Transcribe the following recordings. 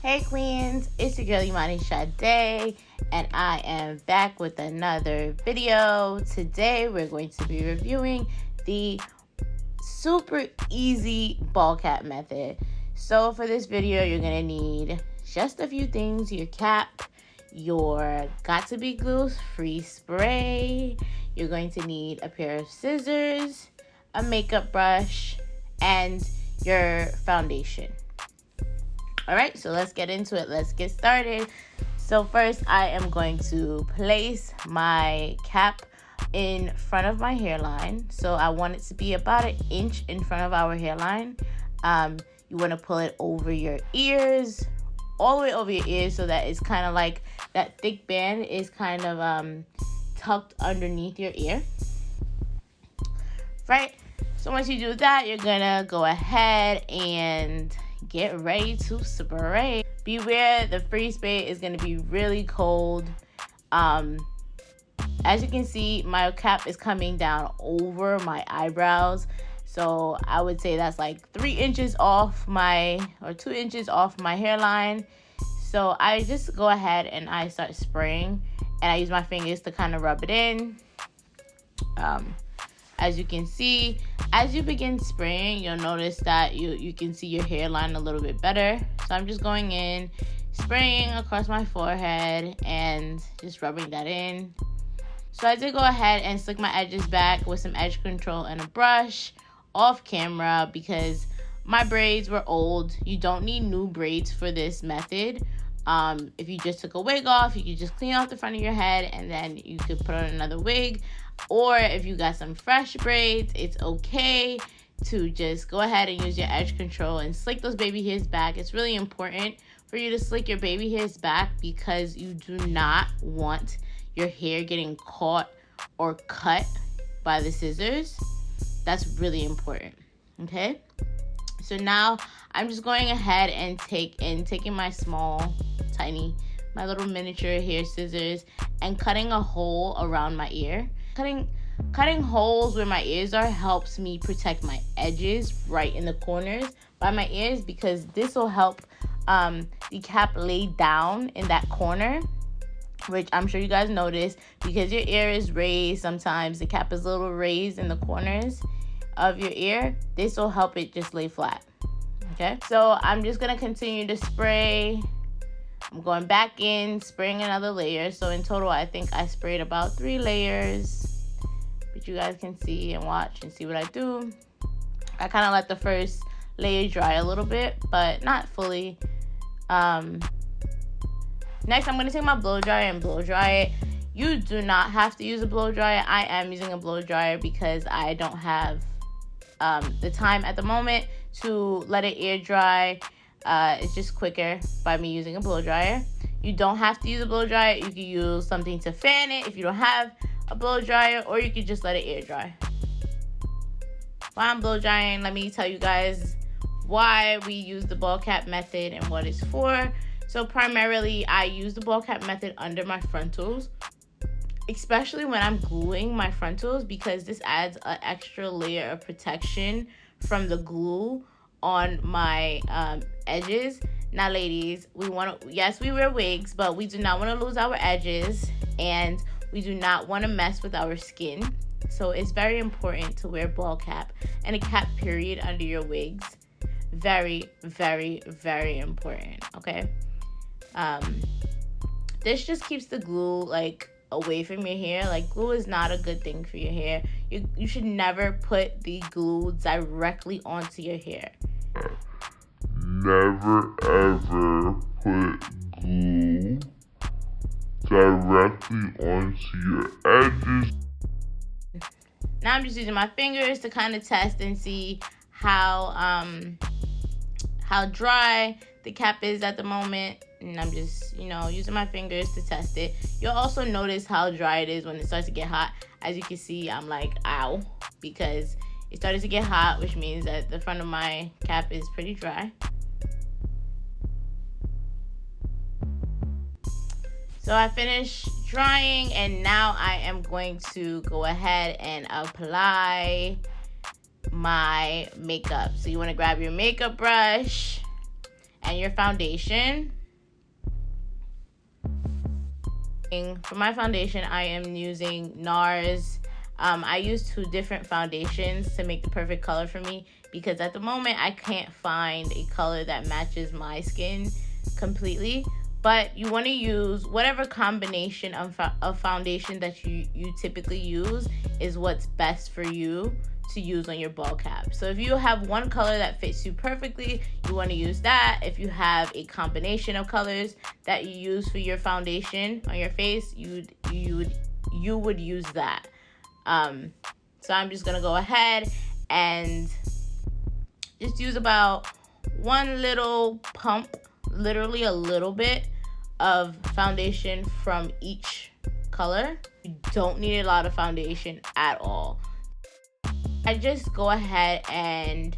Hey Queens, it's your girl Imani Sade, and I am back with another video. Today we're going to be reviewing the super easy ball cap method. So for this video, you're gonna need just a few things: your cap, your got-to-be glue free spray. You're going to need a pair of scissors, a makeup brush, and your foundation. All right, so let's get into it. Let's get started. So first, I am going to place my cap in front of my hairline. So I want it to be about an inch in front of our hairline. You want to pull it over your ears, all the way over your ears, so that it's kind of like that thick band is kind of tucked underneath your ear. Right? So once you do that, you're gonna go ahead and get ready to spray. Beware, the free spray is going to be really cold. As you can see, my cap is coming down over my eyebrows. So I would say that's like 3 inches off or 2 inches off my hairline. So I just go ahead and I start spraying, and I use my fingers to kind of rub it in. As you can see, as you begin spraying, you'll notice that you can see your hairline a little bit better. So I'm just going in, spraying across my forehead and just rubbing that in. So I did go ahead and slick my edges back with some edge control and a brush off camera because my braids were old. You don't need new braids for this method. If you just took a wig off, you could just clean off the front of your head and then you could put on another wig. Or if you got some fresh braids, it's okay to just go ahead and use your edge control and slick those baby hairs back. It's really important for you to slick your baby hairs back because you do not want your hair getting caught or cut by the scissors. That's really important, okay? So now I'm just going ahead and taking my my little miniature hair scissors and cutting a hole around my ear. Cutting holes where my ears are helps me protect my edges right in the corners by my ears, because this will help the cap lay down in that corner, which I'm sure you guys notice because your ear is raised. Sometimes the cap is a little raised in the corners of your ear. This will help it just lay flat. Okay, so I'm just gonna continue to spray. I'm going back in, spraying another layer. So in total, I think I sprayed about 3 layers. But you guys can see and watch and see what I do. I kind of let the first layer dry a little bit, but not fully. Next, I'm going to take my blow dryer and blow dry it. You do not have to use a blow dryer. I am using a blow dryer because I don't have the time at the moment to let it air dry. It's just quicker by me using a blow dryer. You don't have to use a blow dryer. You can use something to fan it if you don't have a blow dryer, or you can just let it air dry. While I'm blow drying, let me tell you guys why we use the ball cap method and what it's for. So primarily, I use the ball cap method under my frontals, especially when I'm gluing my frontals, because this adds an extra layer of protection from the glue on my edges. Now ladies, yes, we wear wigs, but we do not want to lose our edges, and we do not want to mess with our skin. So it's very important to wear ball cap and a cap period under your wigs. Very, very, very important. Okay, this just keeps the glue like away from your hair. Like, glue is not a good thing for your hair. You should never put the glue directly onto your hair. Never ever put glue directly onto your edges. Now I'm just using my fingers to kind of test and see how dry the cap is at the moment. And I'm just, using my fingers to test it. You'll also notice how dry it is when it starts to get hot. As you can see, I'm like, ow, because it started to get hot, which means that the front of my cap is pretty dry. So I finished drying, and now I am going to go ahead and apply my makeup. So you want to grab your makeup brush and your foundation. For my foundation, I am using NARS. I use 2 different foundations to make the perfect color for me, because at the moment I can't find a color that matches my skin completely. But you want to use whatever combination of foundation that you typically use is what's best for you to use on your ball cap. So if you have one color that fits you perfectly, you want to use that. If you have a combination of colors that you use for your foundation on your face, you would use that. So I'm just gonna go ahead and just use about one little pump, literally a little bit of foundation from each color. You don't need a lot of foundation at all. I just go ahead and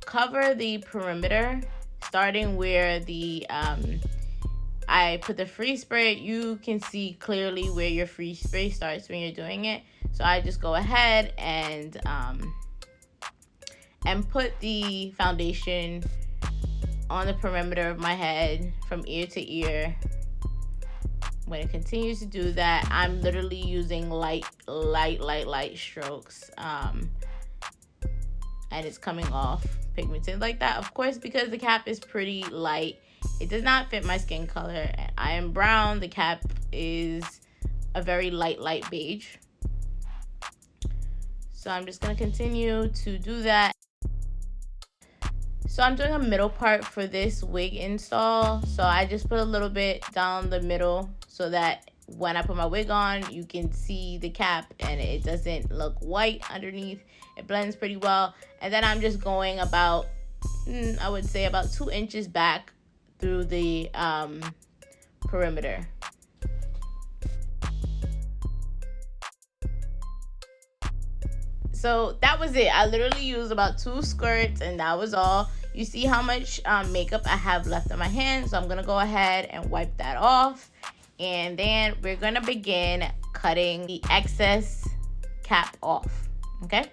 cover the perimeter, starting where the I put the freeze spray. You can see clearly where your freeze spray starts when you're doing it. So I just go ahead and put the foundation on the perimeter of my head from ear to ear. When it continues to do that, I'm literally using light strokes. And it's coming off pigmented like that. Of course, because the cap is pretty light, it does not fit my skin color. I am brown. The cap is a very light beige. So I'm just going to continue to do that. So I'm doing a middle part for this wig install. So I just put a little bit down the middle so that when I put my wig on, you can see the cap and it doesn't look white underneath. It blends pretty well. And then I'm just going about, I would say about 2 inches back through the perimeter. So that was it. I literally used about 2 squirts and that was all. You see how much makeup I have left on my hands. So I'm gonna go ahead and wipe that off. And then we're gonna begin cutting the excess cap off, okay?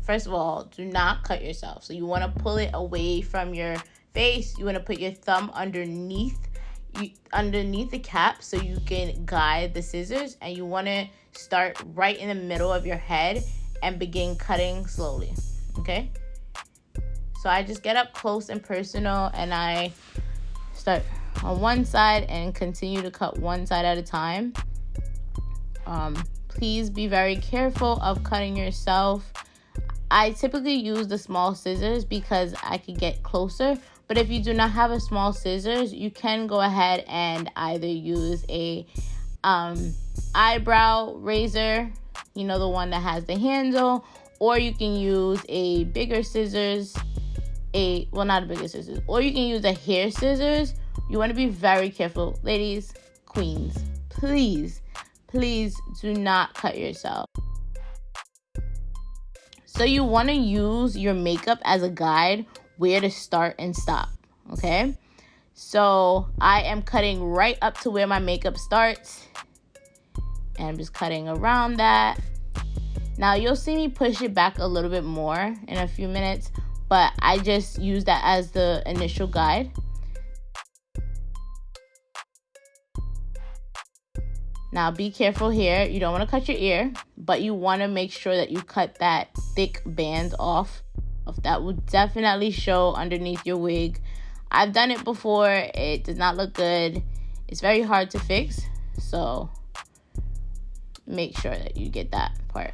First of all, do not cut yourself. So you wanna pull it away from your face. You wanna put your thumb underneath the cap so you can guide the scissors, and you wanna start right in the middle of your head and begin cutting slowly, okay? So I just get up close and personal and I start on one side and continue to cut one side at a time. Please be very careful of cutting yourself. I typically use the small scissors because I could get closer, but if you do not have a small scissors, you can go ahead and either use a eyebrow razor, you know, the one that has the handle, or you can use a bigger scissors, not a bigger scissors, or you can use a hair scissors. You want to be very careful, ladies, queens, please do not cut yourself. So you want to use your makeup as a guide where to start and stop, okay? So I am cutting right up to where my makeup starts, and I'm just cutting around that. Now you'll see me push it back a little bit more in a few minutes, but I just use that as the initial guide. Now be careful here. You don't want to cut your ear, but you want to make sure that you cut that thick band off. That will definitely show underneath your wig. I've done it before. It does not look good. It's very hard to fix, so make sure that you get that part.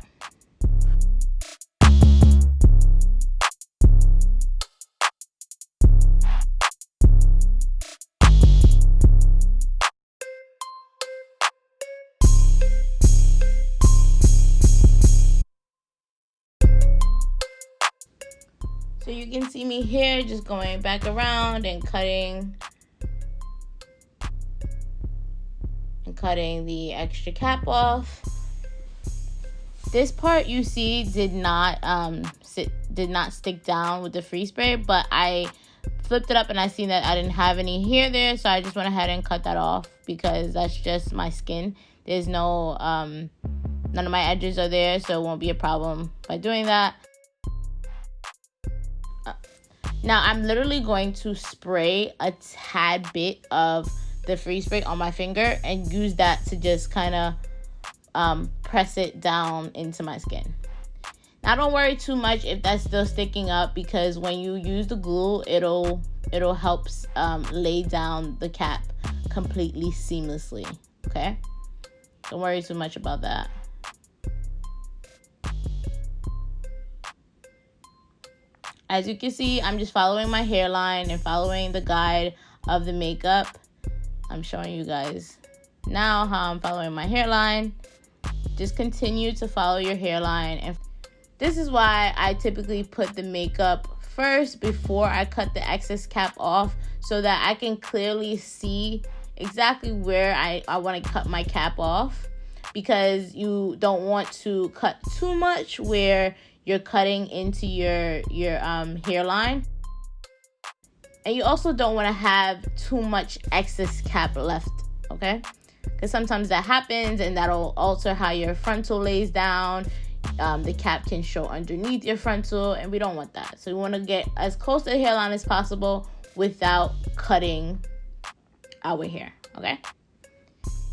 So you can see me here just going back around and cutting the extra cap off. This part you see did not stick down with the freeze spray, but I flipped it up and I seen that I didn't have any hair there, so I just went ahead and cut that off because that's just my skin. There's no none of my edges are there, so it won't be a problem by doing that. Now I'm literally going to spray a tad bit of the freeze spray on my finger and use that to just kind of press it down into my skin. Now don't worry too much if that's still sticking up, because when you use the glue, it'll help lay down the cap completely seamlessly. Okay, don't worry too much about that. As you can see, I'm just following my hairline and following the guide of the makeup. I'm showing you guys now how I'm following my hairline. Just continue to follow your hairline. And this is why I typically put the makeup first before I cut the excess cap off, so that I can clearly see exactly where I want to cut my cap off, because you don't want to cut too much where you're cutting into your hairline, and you also don't want to have too much excess cap left, okay? Because sometimes that happens and that'll alter how your frontal lays down. The cap can show underneath your frontal, and we don't want that. So we want to get as close to the hairline as possible without cutting our hair, okay?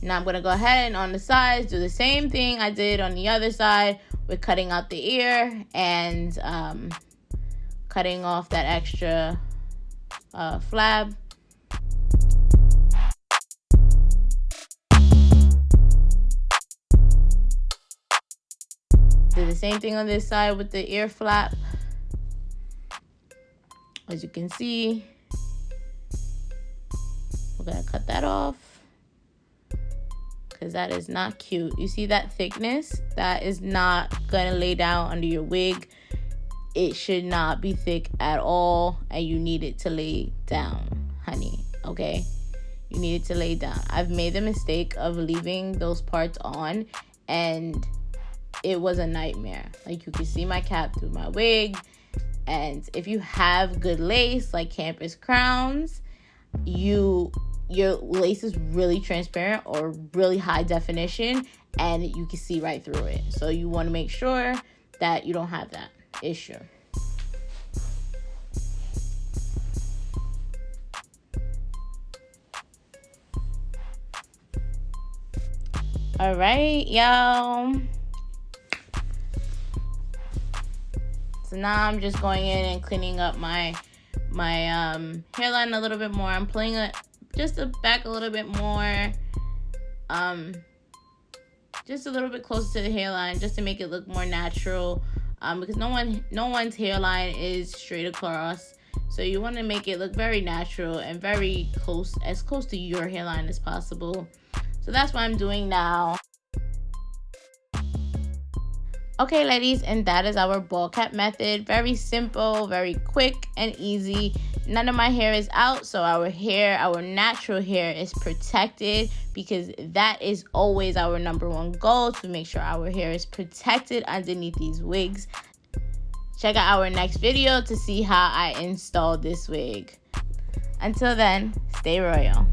Now I'm going to go ahead and on the sides do the same thing I did on the other side. We're cutting out the ear and cutting off that extra flab. Do the same thing on this side with the ear flap. As you can see, we're gonna cut that off, because that is not cute. You see that thickness? That is not gonna lay down under your wig. It should not be thick at all, and you need it to lay down, honey, okay? You need it to lay down. I've made the mistake of leaving those parts on, and it was a nightmare. Like, you can see my cap through my wig, and if you have good lace, like campus crowns, your lace is really transparent or really high definition, and you can see right through it. So you want to make sure that you don't have that issue. All right, y'all. So now I'm just going in and cleaning up my hairline a little bit more. I'm pulling it just back a little bit more, just a little bit closer to the hairline, just to make it look more natural, because no one's hairline is straight across, so you want to make it look very natural and very close, as close to your hairline as possible. So that's what I'm doing now. Okay, ladies, and that is our ball cap method. Very simple, very quick and easy. None of my hair is out, so our natural hair is protected, because that is always our number one goal, to make sure our hair is protected underneath these wigs. Check out our next video to see how I installed this wig. Until then, stay royal.